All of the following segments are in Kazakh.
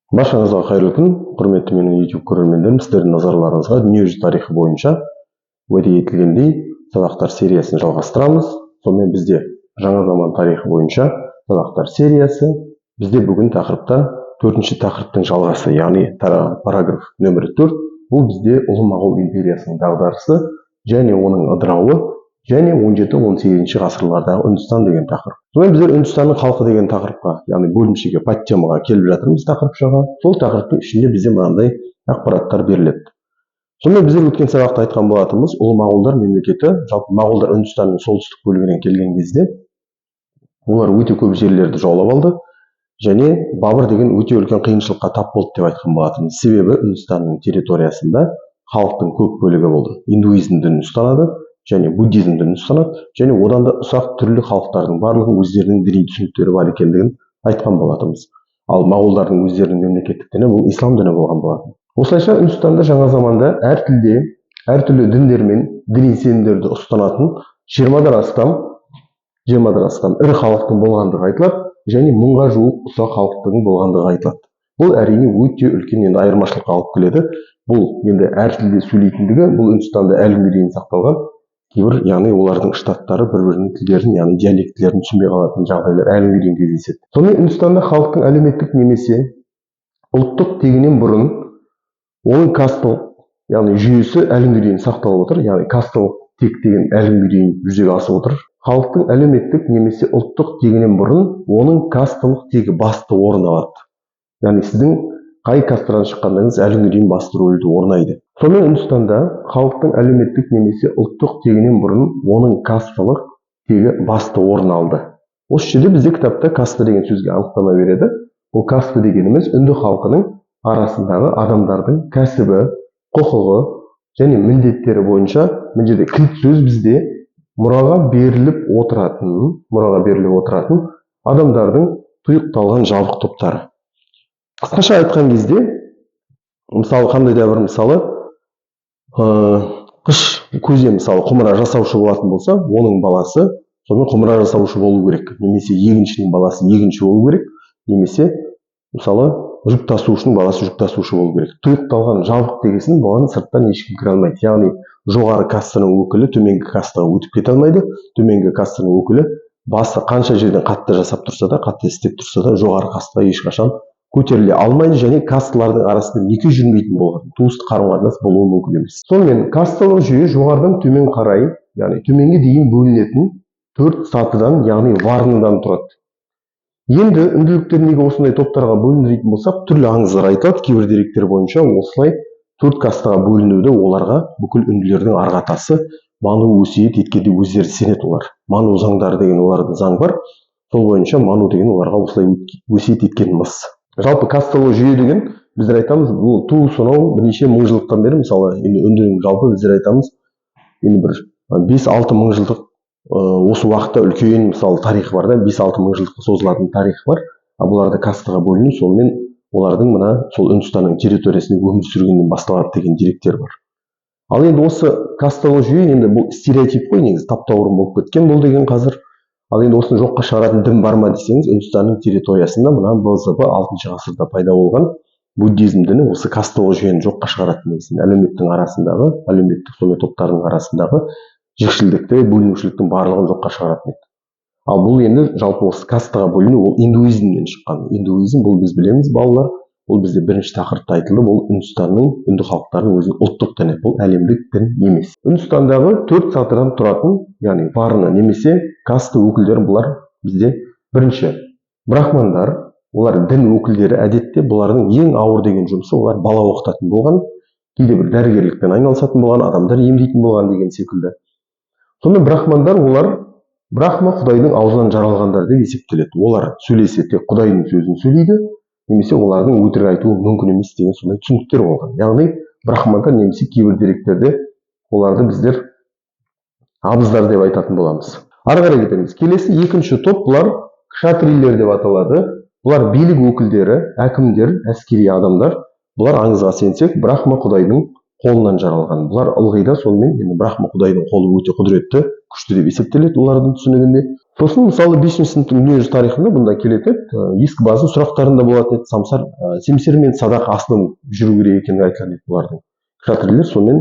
Баршаңызға қайырлы күн, құрметті менің YouTube көрермендерім, сіздердің назарларыңызға дүниежүзі тарихы бойынша уәде етілгендей сабақтар сериясын жалғастырамыз. Сонымен бізде жаңа заман тарихы бойынша сабақтар сериясы. Бізде бүгін тақырыпта 4-ші тақырыптың жалғасы, яғни параграф нөмірі 4. Бұл бізде Ұлы Моғол империясының дағдарысы және оның ыдырауы және 17-18 ғасырлардағы Үндістан деген тақырып. Сонымен біздер Үндістанның халқы деген тақырыпқа, яғни бөлімшеге, подтемаға келіп жатырмыз тақырыпшаға. Сол тақырыптың ішінде бізде мынандай ақпараттар беріледі. Сонымен біздер өткен сабақта айтқан болатынбыз, Ұлы Моғолдар мемлекеті, жалпы моғолдар Үндістанның солтүстік бөлігінен келген кезде олар өте көп жерлерді жаулап алды және Бабыр деген өте үлкен қиыншылыққа тап болды деп айтқан болатынбыз. Себебі Үндістанның территориясында халықтың көп бөлігі болды. Индуизм дінін ұстанады және буддизм дінін ұстанады және одан да ұсақ түрлі халықтардың барлығы өздерінің діни түсініктері бар екендігін айтқан болатынбыз. Ал моғолдардың өздерінің мемлекеттік діні бұл ислам діні болған болатын. Осылайша Үндістанда жаңа заманда әр тілде, әртүрлі діндер мен діни сенімдерді ұстанатын 20-дан астам ірі халықтың болғандығы айтылады және 1000-ға жуық ұсақ халықтың болғандығы айтылады. Бұл әрине өте үлкен енді айырмашылыққа алып келеді. Бұл енді әр тілде сөйлейтіндігі бұл Үндістанда әлі күнге дейін сақталған. Кейбір, яғни олардың штаттары бір-бірінің тілдерін, яғни диалектілерін түсінбей қалатын жағдайлар әлі күнге дейін кездеседі. Сонымен Үндістанда халықтың әлеуметтік немесе ұлттық тегінен бұрын оның касталық, яғни жүйесі әлі күнге дейін сақталып отыр. Яғни касталық тек деген әлі күнге дейін жүзеге асып отыр. Халықтың әлеуметтік немесе ұлттық тегінен бұрын оның касталық тегі басты орын алады. Яғни сіздің қай кастадан шыққандығыңыз әлі күнге дейін басты рөлді орындайды. Сонымен Үндістанда халықтың әлеуметтік немесе ұлттық тегінен бұрын оның касталық тегі басты орын алды. Осы жерде бізде кітапта каста деген сөзге анықтама береді. Бұл каста дегеніміз үнді халқының арасындағы адамдардың кәсібі, құқығы және міндеттері бойынша мына жерде кілт сөз бізде мұраға беріліп отыратын адамдардың тұйықталған жабық топтары. Қысқаша айтқан кезде, мысалы қандай да бір қыш көзе құмыра жасаушы болатын болса, оның баласы сонымен құмыра жасаушы болу керек, немесе егіншінің баласы егінші болу керек, немесе мысалы жүк тасушының баласы жүк тасушы болу керек. Тұйықталған жабық дегесін бұған сырттан ешкім кіре алмайды. Яғни жоғары кастаның өкілі төменгі кастаға өтіп кете алмайды. Төменгі кастаның өкілі басы қанша жерден қатты жасап тұрса да, қатты істеп тұрса да, жоғары кастаға ешқашан көтеріле алмайды және касталардың арасында неке жүрмейтін болған, туыстық қарым-қатынас болуы мүмкін емес. Сонымен касталық жүйе жоғарыдан төмен қарай, яғни төменге дейін бөлінетін 4 сатыдан, яғни варнадан тұрады. Енді үнділіктер неге осындай топтарға бөлінді дейтін болсақ, түрлі аңыздар айтылады. Кейбір деректер бойынша осылай 4 кастаға бөлінуді оларға бүкіл үнділердің арғатасы Ману өсиет еткенде өздері сенеді олар. Ману заңдары деген оларда заң бар. Сол бойынша Ману деген оларға осылай өсиет еткен мыс. Жалпы касталық жүйе деген біздер айтамыз, бұл туу сонау бірнеше мың жылдықтан бері, мысалы енді үндінің жалпы біздер айтамыз, енді бір 5-6 мың жылдық осы уақытта үлкен мысалы тарихы бар да, 5-6 мың жылдыққа созылатын тарихы бар. Ал бұларды кастаға бөліну сонымен олардың мына сол Үндістанның территориясында өмір сүргеннен басталады деген деректер бар. Ал енді осы касталық жүйе енді бұл стереотип қой, негізі таптаурын болып кеткен бұл деген қазір. Ал енді осыны жоққа шығаратын дін бар ма десеңіз, Үндістанның территориясында мына БЗБ 6 ғасырда пайда болған буддизм діні осы касталық жүйені жоққа шығаратын негізінде әлеуметтің арасындағы, әлеуметтік соме топтардың арасындағы жікшілдікті, бөлінушіліктің барлығын жоққа шығаратын еді. Ал бұл енді жалпы осы кастаға бөліну ол индуизмнен шыққан. Индуизм бұл біз білеміз балалар, бұл бізде бірінші тақырыпта айтылды, бұл Үндістанның, үнді халықтарының өзінің ұлттық діні, бұл әлемдік дін емес. Үндістандағы 4 сатыдан тұратын, яғни варна немесе каста өкілдері бұлар бізде бірінші брахмандар, олар дін өкілдері. Әдетте бұлардың ең ауыр деген жұмысы олар бала оқытатын болған, кейде бір дәрігерлікпен айналысатын болған, адамдар емдейтін болған деген секілді. Сонымен брахмандар олар Брахма Құдайдың аузынан жаралғандар деп есептеледі. Олар сөйлесе тек Құдайдың сөзін сөйлейді, немесе олардың өтірік айтуы мүмкін емес деген сондай түсініктер болған. Яғни брахмандар немесе кейбір деректерде оларды біздер абыздар деп айтатын боламыз. Ары қарай кетеміз. Келесі екінші топ бұлар кшатрилер деп аталады. Бұлар билік өкілдері, әкімдер, әскери адамдар. Бұлар аңызға сенсек, Брахма Құдайдың қолынан жаралған. Бұлар ылғида сонымен, енді Брахма Құдайдың қолы өте құдіретті, күшті деп есептеледі олардың түсінігінде. Сосын мысалы 5-ші сыныптың дүниежүзі тарихында бұнда келеді ескі база сұрақтарында болатын еді самсар семсер мен садақ асынып жүру керек екені айтылған еді бұлардың кратерлер. Сонымен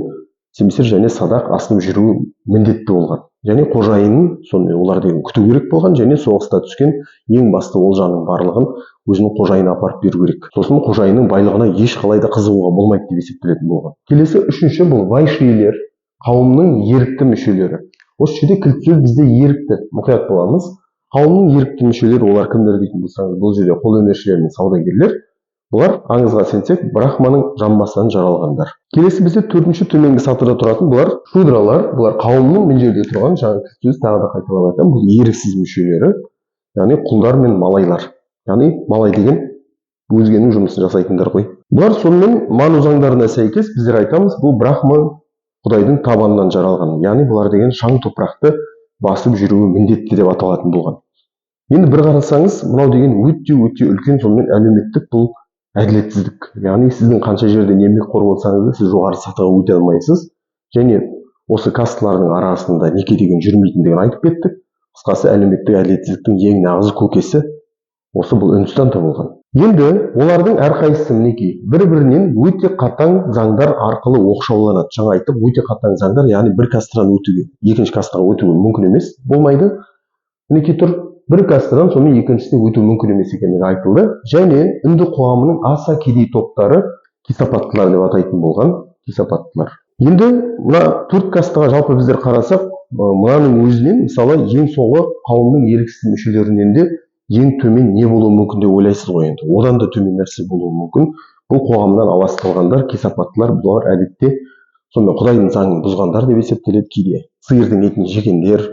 семсер және садақ асынып жүруі міндетті болған және қожайынын сонымен олар деген күту керек болған және соғыста түскен ең басты олжаның барлығын өзінің қожайынына апарып беру керек. Сосын қожайынның байлығына ешқалай да қызығуға болмайды деп есептелетін болған. Келесі үшінші бұл вайшилер қауымның ерікті мүшелері. Осы жерде кілт сөз бізде ерікті, мұқият боламыз. Қауымның ерікті мүшелері олар кімдер дейтін болсаңыз, бұл жерде қолөнершілер мен саудагерлер. Бұлар аңызға сенсек брахманың жамбасынан жаралғандар. Келесі бізде төртінші төменгі сатыда тұратын бұлар шудралар. Бұлар қауымның мына жерде тұрған жаңа кілт сөз тағы да қайталап айтамын, бұл еріксіз мүшелері, яғни құлдар мен малайлар. Яғни малай деген өзгенің жұмысын жасайтындар ғой. Бұлар сонымен ману заңдарына сәйкес біздер айтамыз, бұл брахма Құдайдың табанынан жаралған, яғни бұлар деген шаң топырақты басып жүруі міндетті деп аталатын болған. Енді бір қарасаңыз, мынау деген өте үлкен сонымен әлеуметтік бұл әділетсіздік. Яғни сіздің қанша жерде еңбекқор болсаңыз да сіз жоғары сатыға өте алмайсыз. Және осы касталардың арасында неке деген жүрмейтіндігін айтып кеттік. Қысқасы әлеуметтік әділетсіздіктің ең нағыз көкесі осы бұл Үндістанда болған. Енді олардың әрқайсысы мінекей бір-бірінен өте қатаң заңдар арқылы оқшауланады. Жаңа айттық, өте қатаң заңдар, яғни бір кастадан өтуге, екінші кастаға өтуге мүмкін емес, болмайды. Мінекей тұр, бір кастадан сонымен екіншісіне өту мүмкін емес екені айтылды. Және үнді қоғамының аса кедей топтары кесапаттылар деп атайтын болған кесапаттылар. Енді мына төрт кастаға жалпы біздер қарасақ, мынаның өзінен мысалы ең соңғы қауымның еріксіз мүшелерінен де ең төмен не болуы мүмкін деп ойлайсыз ғой енді. Одан да төмен нәрсе болуы мүмкін. Бұл қоғамнан аласталғандар, кесапаттылар, бұлар әдетте сонымен Құдайдың заңын бұзғандар деп есептеледі кейде. Сиырдың етін жегендер,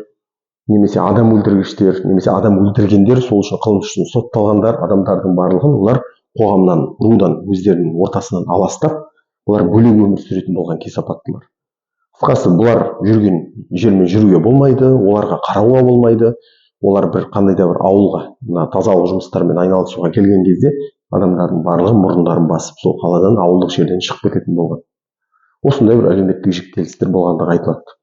немесе адам өлтіргіштер, немесе адам өлтіргендер, сол үшін қылмыс үшін сотталғандар, адамдардың барлығын олар қоғамнан, рудан, өздерінің ортасынан аластап, бұлар бөлек өмір сүретін болған кесапаттылар. Қысқасы бұлар жүрген жермен жүруге болмайды, оларға қарауға болмайды. Олар бір қандай да бір ауылға тазалық жұмыстармен айналысуға келген кезде адамдардың барлығы мұрындарын басып сол қаладан ауылдық жерден шығып кететін болған. Осындай бір әлеуметтік жіктелістер болғандығы айтылады.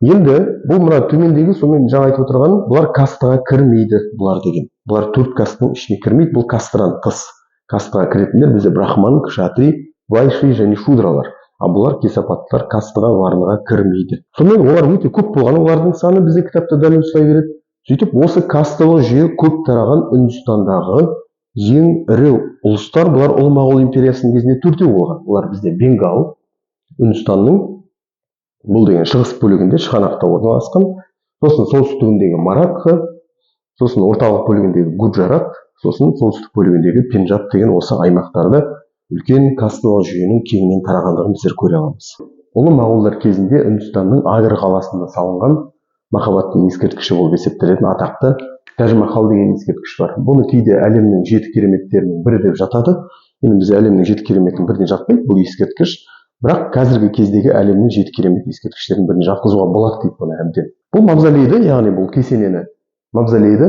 Енді бұл мына төмендегі сонымен жаңа айтып отырған бұлар кастаға кірмейді бұлар деген. Бұлар төрт кастаның ішіне кірмейді, бұл кастадан тыс. Кастаға кіретіндер бізде брахман, кшатри, вайши және шудралар. А бұлар кесапаттылар кастаға варнаға кірмейді. Сонымен олар өте көп болған, олардың саны бізде кітапта дәл осылай береді. Сөйтіп осы касталық жүйе көп тараған Үндістандағы ең ірі ұлыстар бұлар ұлы моғол империясының кезінде төртеу болған. Олар бізде Бенгал, Үндістанның бұл деген шығыс бөлігінде шығанақта орналасқан, сосын солтүстігіндегі Маратха, сосын орталық бөлігіндегі Гуджарат, сосын солтүстік бөлігіндегі Пенджаб деген осы аймақтарда үлкен касталық жүйенің кеңінен тарағандығын біздер көре аламыз. Ұлы моғолдар кезінде Үндістанның Агр қаласында салынған махаббаттың ескерткіші болып есептелетін атақты Тәж-Махал деген ескерткіш бар. Бұны кейде әлемнің 7 кереметтерінің бірі деп жатады. Енді бізде әлемнің 7 кереметтің біріне жатпайды бұл ескерткіш, бірақ қазіргі кездегі әлемнің 7 керемет ескерткіштерінің біріне жатқызуға болады дейді бұны әбден. Бұл мавзолейді, яғни бұл кесенені, мавзолейді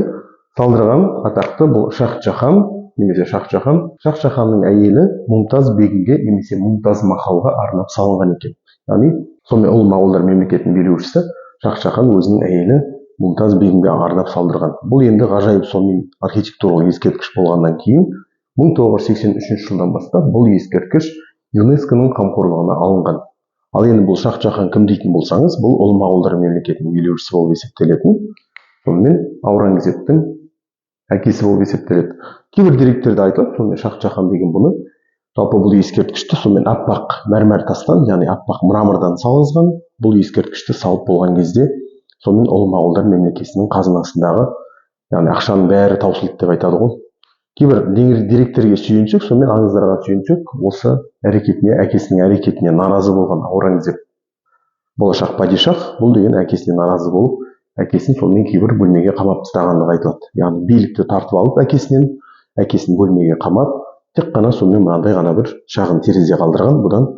салдырған атақты бұл Шах-Джахан, немесе Шах-Джахан. Шах-Джаханның әйелі Мумтаз бегімге немесе Мумтаз Махалға арнап салынған екен. Яғни сонымен ұлы моғолдар мемлекетінің билеушісі Шах-Джахан өзінің әйелі Мумтаз бегімге арнап салдырған. Бұл енді ғажайып сонымен архитектуралық ескерткіш болғаннан кейін 1983 жылдан бастап бұл ескерткіш ЮНЕСКО-ның қамқорлығына алынған. Ал енді бұл Шах-Джахан кім дейтін болсаңыз, бұл ұлы моғолдар мемлекетінің билеушісі болып есептелетін, сонымен Аурангзебтің әкесі болып есептеледі. Кейбір деректерде айтылады, сонымен Шах-Джахан деген бұны жалпы бұл ескерткішті сонымен аппақ мәрмәр тастан, яғни аппақ мрамордан салғызған. Бұл ескерткішті салып болған кезде сонымен ұлы моғолдар мемлекетінің қазынасындағы, яғни ақшаның бәрі таусылды деп айтады ғой. Кейбір деректерге сүйенсек, сонымен аңыздарға сүйенсек, осы әрекетіне, әкесінің әрекетіне наразы болған Аурангзеб, болашақ падишах, бұл деген әкесіне наразы болып, әкесін сонымен кейбір бөлмеге қамап тастағандығы айтылады. Яғни билікті тартып алып әкесін бөлмеге қамап, тек қана сонымен мынандай ғана бір шағын терезе қалдырған, бұдан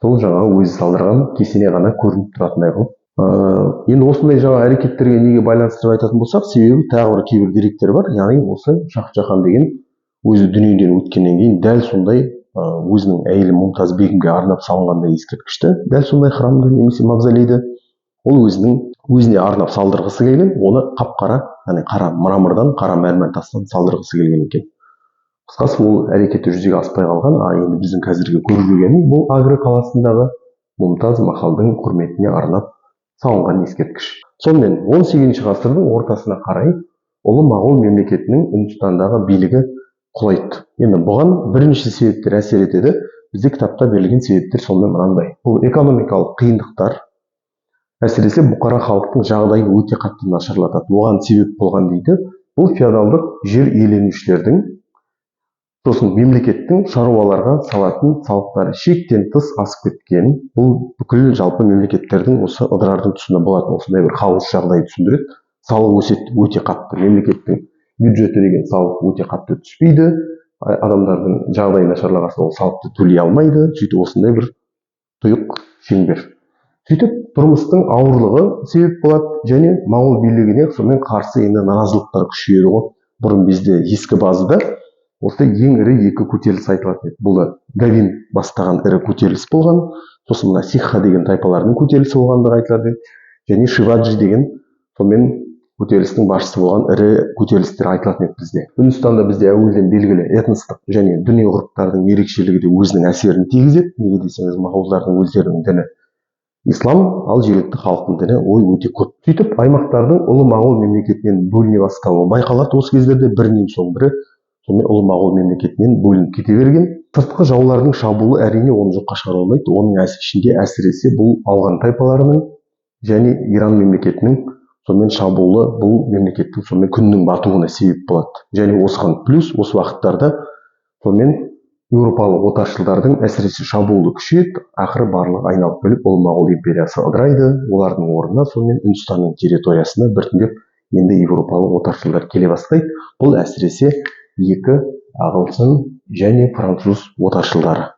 сол жаңағы өзі салдырған кесене ғана көрініп тұратындай қылып. Енді осындай жаңа әрекеттерге неге байланыстырып айтатын болсақ, себебі тағы бір кейбір деректер бар. Яғни осы Шах-Джахан деген өзі дүниеден өткеннен кейін дәл сондай өзінің әйелі Мумтаз бегімге арнап салынғандай ескерткішті, дәл сондай храмды немесе мавзолейді ол өзіне арнап салдырғысы келген, оны қап-қара, қара мрамордан, қара мәрмәр тастан салдырғысы келген екен. Қысқасы ол әрекеті жүзеге аспай қалған. Енді біздің қазіргі көріп жүргеніміз бұл Агра қаласындағы Мумтаз Махалдың құрметіне арнап салынған ескерткіш. Сонымен 18 ғасырдың ортасына қарай ұлы моғол мемлекетінің Үндістандағы билігі құлайды. Енді бұған бірінші себептер әсер етеді. Бізде кітапта берілген себептер сонымен мынандай. Бұл экономикалық қиындықтар, әсіресе бұқара халықтың жағдайын өте қатты нашарлатады. Оған себеп болған дейді. Бұл феодалдық жер иеленушілердің, сосын мемлекеттің шаруаларға салатын салықтары шектен тыс асып кеткен. Бұл бүкіл жалпы мемлекеттердің осы ыдырардың тұсында болатын осындай бір хаос жағдайды түсіндіреді. Салық өте қатты, мемлекеттің бюджеті деген салық өте қатты түспейді. Адамдардың жағдайы нашарлаған соң ол салықты төлей алмайды. Сөйтіп осындай бір тұйық шеңбер. Сөйтіп тұрмыстың ауырлығы себеп болады және моғол билігіне сонымен қарсы енді наразылықтар күшейеді ғой. Бұрын бізде ескі базыда осы ең ірі екі көтеріліс айтылатын еді. Бұл Гавин бастаған ірі көтеріліс болған, сосын мына Сикха деген тайпалардың көтерілісі болғандығы айтылады, және Шиваджи деген сонымен көтерілістің басшысы болған ірі көтерілістер айтылатын еді бізде. Үндістанда бізде әуелден белгілі этностық және діни ғұрыптардың ерекшелігі де өзінің әсерін тигізеді. Неге десеңіз, моғолдардың өздерінің діні ислам, ал жергілікті халықтың діні өте көп. Сөйтіп аймақтардың ұлы моғол мемлекетінен бөліне бастауы байқалады. Осы кездерде бірінен соң бірі сонымен ұлы моғол мемлекетінен бөлініп кете берген. Сыртқы жаулардың шабуылы әрине оны жоққа шығара алмайды. Оның ішінде әсіресе бұл ауған тайпаларының және Иран мемлекетінің сонымен шабуылы бұл мемлекеттің сонымен күннің батуына себеп болады. Және осыған плюс осы уақыттарда сонымен еуропалық отаршылдардың әсіресе шабуылы күшейеді. Ақыры барлығы айналып келіп ұлы моғол империясы ыдырайды. Олардың орнына сонымен Үндістанның территориясына біртіндеп енді еуропалық отаршылдар келе бастайды. Бұл әсіресе екі ағылшын және француз отаршылдары.